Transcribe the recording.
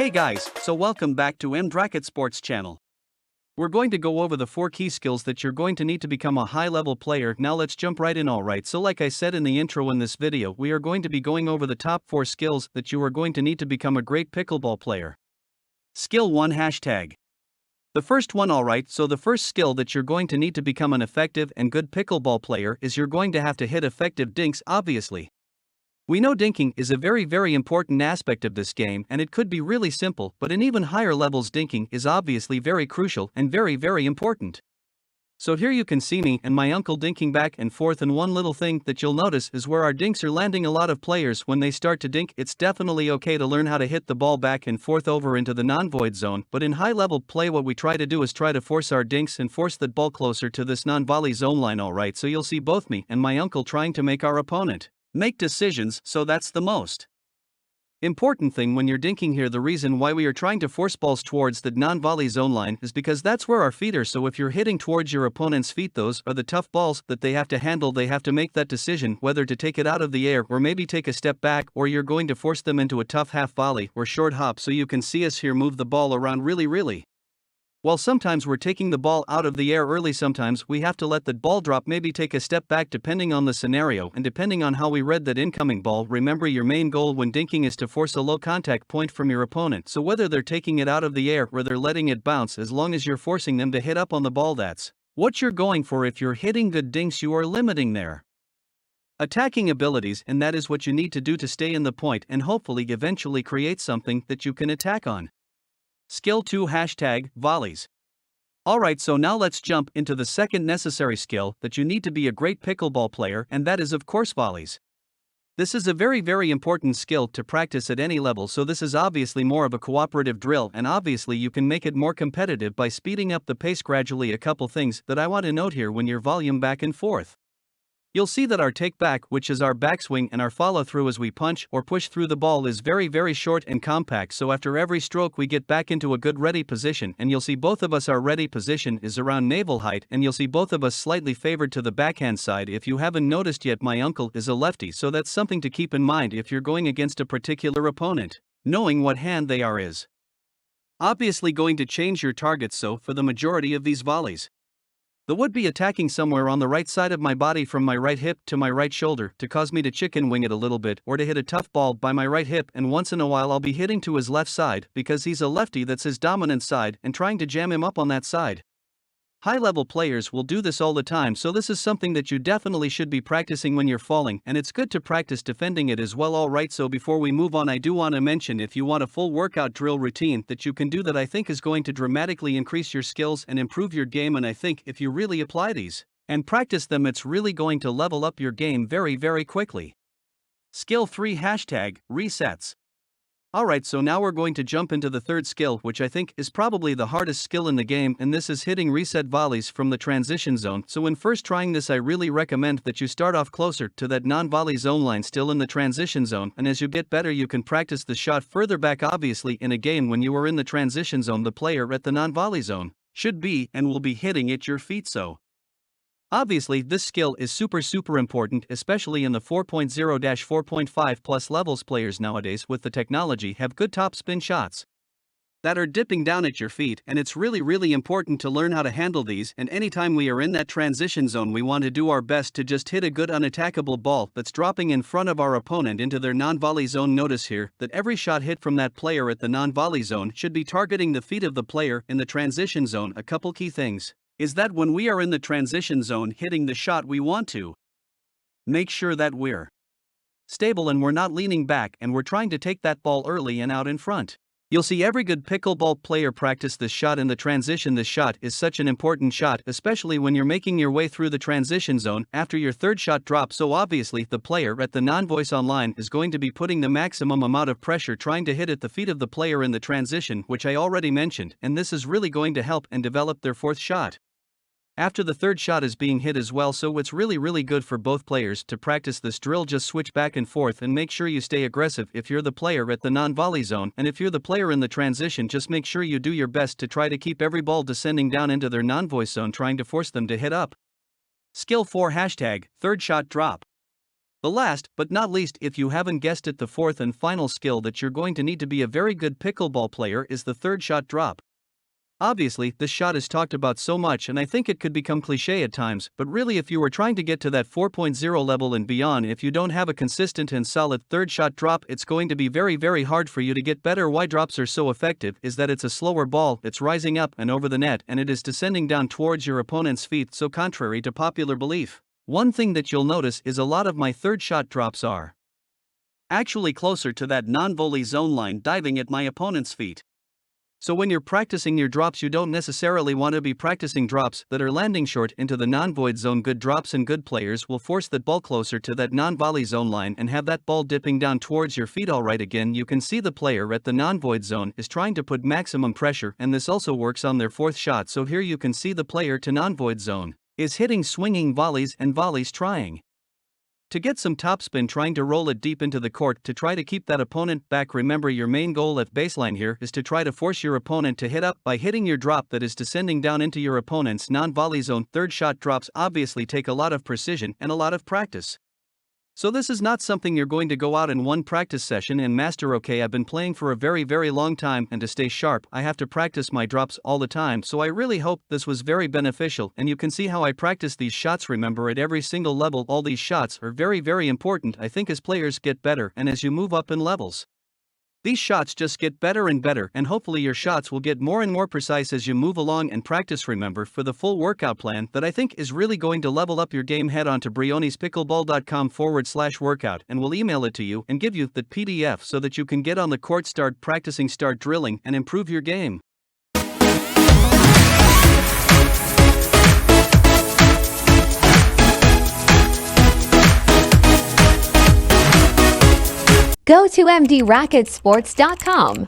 Hey guys, so welcome back to Mdracketsports channel. We're going to go over the 4 key skills that you're going to need to become a high-level player. Now let's jump right in. Alright, so like I said in the intro in this video, we are going to be going over the top 4 skills that you are going to need to become a great pickleball player. Skill 1 hashtag. The first one. Alright, so the first skill that you're going to need to become an effective and good pickleball player is you're going to have to hit effective dinks, obviously. We know dinking is a very important aspect of this game, and it could be really simple, but in even higher levels dinking is obviously very crucial and very important. So here you can see me and my uncle dinking back and forth, and one little thing that you'll notice is where our dinks are landing. A lot of players, when they start to dink, it's definitely okay to learn how to hit the ball back and forth over into the non-void zone, but in high level play what we try to do is try to force our dinks and force that ball closer to this non-volley zone line. Alright, so you'll see both me and my uncle trying to make our opponent make decisions, so that's the most important thing when you're dinking here. The reason why we are trying to force balls towards the non-volley zone line is because that's where our feet are. So if you're hitting towards your opponent's feet, those are the tough balls that they have to handle. They have to make that decision whether to take it out of the air or maybe take a step back, or you're going to force them into a tough half volley or short hop. So you can see us here move the ball around really well. Sometimes we're taking the ball out of the air early, sometimes we have to let the ball drop, maybe take a step back depending on the scenario and depending on how we read that incoming ball. Remember, your main goal when dinking is to force a low contact point from your opponent, so whether they're taking it out of the air or they're letting it bounce, as long as you're forcing them to hit up on the ball, that's what you're going for. If you're hitting good dinks, you are limiting their attacking abilities, and that is what you need to do to stay in the point and hopefully eventually create something that you can attack on. Skill 2 hashtag volleys. Alright, so now let's jump into the second necessary skill that you need to be a great pickleball player, and that is of course volleys. This is a very important skill to practice at any level, so this is obviously more of a cooperative drill, and obviously you can make it more competitive by speeding up the pace gradually. A couple things that I want to note here: when you're volume back and forth, you'll see that our take back, which is our backswing, and our follow through as we punch or push through the ball, is very short and compact. So after every stroke we get back into a good ready position, and you'll see both of us, our ready position is around navel height, and you'll see both of us slightly favored to the backhand side. If you haven't noticed yet, my uncle is a lefty, so that's something to keep in mind if you're going against a particular opponent. Knowing what hand they are is obviously going to change your targets. So for the majority of these volleys, the would be attacking somewhere on the right side of my body, from my right hip to my right shoulder, to cause me to chicken wing it a little bit or to hit a tough ball by my right hip, and once in a while I'll be hitting to his left side because he's a lefty, that's his dominant side, and trying to jam him up on that side. High-level players will do this all the time, so this is something that you definitely should be practicing when you're falling, and it's good to practice defending it as well. Alright, so before we move on, I do want to mention, if you want a full workout drill routine that you can do that I think is going to dramatically increase your skills and improve your game, and I think if you really apply these and practice them, it's really going to level up your game very quickly. Skill 3 hashtag resets. Alright, so now we're going to jump into the third skill, which I think is probably the hardest skill in the game, and this is hitting reset volleys from the transition zone. So when first trying this, I really recommend that you start off closer to that non-volley zone line, still in the transition zone, and as you get better you can practice the shot further back. Obviously, in a game when you are in the transition zone, the player at the non-volley zone should be and will be hitting at your feet, so obviously this skill is super important, especially in the 4.0-4.5 plus levels. Players nowadays with the technology have good top spin shots that are dipping down at your feet, and it's really important to learn how to handle these. And anytime we are in that transition zone, we want to do our best to just hit a good unattackable ball that's dropping in front of our opponent into their non-volley zone. Notice here that every shot hit from that player at the non-volley zone should be targeting the feet of the player in the transition zone. A couple key things is that when we are in the transition zone hitting the shot, we want to make sure that we're stable and we're not leaning back, and we're trying to take that ball early and out in front. You'll see every good pickleball player practice this shot in the transition. This shot is such an important shot, especially when you're making your way through the transition zone after your third shot drop. So obviously the player at the non-voice online is going to be putting the maximum amount of pressure trying to hit at the feet of the player in the transition, which I already mentioned, and this is really going to help and develop their fourth shot after the third shot is being hit as well. So it's really good for both players to practice this drill. Just switch back and forth and make sure you stay aggressive if you're the player at the non-volley zone, and if you're the player in the transition, just make sure you do your best to try to keep every ball descending down into their non-voice zone, trying to force them to hit up. Skill 4 hashtag third shot drop. The last, but not least, if you haven't guessed it, the fourth and final skill that you're going to need to be a very good pickleball player is the third shot drop. Obviously, this shot is talked about so much and I think it could become cliche at times, but really if you are trying to get to that 4.0 level and beyond, if you don't have a consistent and solid third shot drop, it's going to be very hard for you to get better. Why drops are so effective is that it's a slower ball, it's rising up and over the net, and it is descending down towards your opponent's feet, so contrary to popular belief. One thing that you'll notice is a lot of my third shot drops are actually closer to that non-volley zone line, diving at my opponent's feet. So when you're practicing your drops, you don't necessarily want to be practicing drops that are landing short into the non-void zone. Good drops and good players will force that ball closer to that non-volley zone line and have that ball dipping down towards your feet. Alright, again you can see the player at the non-void zone is trying to put maximum pressure, and this also works on their fourth shot. So here you can see the player to non-void zone is hitting swinging volleys and volleys, trying to get some topspin, trying to roll it deep into the court to try to keep that opponent back. Remember, your main goal at baseline here is to try to force your opponent to hit up by hitting your drop that is descending down into your opponent's non-volley zone. Third shot drops obviously take a lot of precision and a lot of practice. So this is not something you're going to go out in one practice session and master. Okay, I've been playing for a very long time, and to stay sharp I have to practice my drops all the time, so I really hope this was very beneficial and you can see how I practice these shots. Remember, at every single level all these shots are very important. I think as players get better and as you move up in levels, these shots just get better and better, and hopefully your shots will get more and more precise as you move along and practice. Remember, for the full workout plan that I think is really going to level up your game, head on to brionispickleball.com/workout and we'll email it to you and give you that PDF so that you can get on the court, start practicing, start drilling, and improve your game. Go to mdracketsports.com.